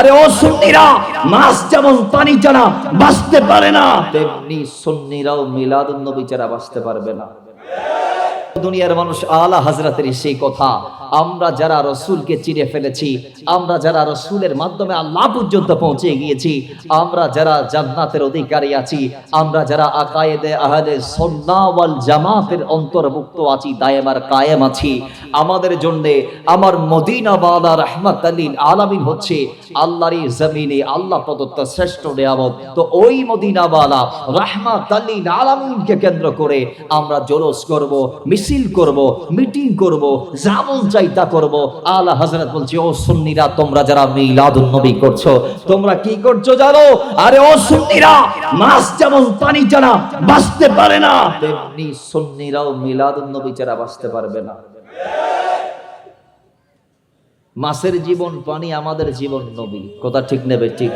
আরে ও সুন্নিরা, মাছ যেমন পানি ছাড়া বাঁচতে পারে না, তেমনি সুন্নিরাও মিলাদুন নবী ছাড়া বাঁচতে পারবে না। দুনিয়ার মানুষ আলা হযরতের সেই কথা, আমরা যারা রাসূলকে চিনে ফেলেছি, আমরা যারা রাসূলের মাধ্যমে আল্লাহ পর্যন্ত পৌঁছে গিয়েছি, আমরা যারা জান্নাতের অধিকারী আছি, আমরা যারা আকায়েদে আহলে সুন্নাহ ওয়াল জামাতের অন্তর্ভুক্ত আছি, দায়েমার কায়েম আছি, আমাদের জন্য আমার মদিনা ওয়ালা রাহমাতাল লিল আলামিন হচ্ছে আল্লাহরই জমিনে আল্লাহ প্রদত্ত শ্রেষ্ঠ নিয়ামত। তো ওই মদিনা ওয়ালা রাহমাতাল লিল আলামিনকে কেন্দ্র করে আমরা জলস করব, মিছিল করব, মিটিং করব, যেমন চাইতা করব। আলা হযরত বলছে, ও সুন্নিরা, তোমরা যারা মিলাদুন নবী করছো, তোমরা কি করছো জানো? আরে ও সুন্নিরা, মাছ যেমন পানি ছাড়া বাঁচতে পারে না, তেমনি সুন্নিরাও মিলাদুন নবী ছাড়া বাঁচতে পারবে না। মাছের জীবন পানি, আমাদের জীবন নবী। কথা ঠিক নেবে? ঠিক।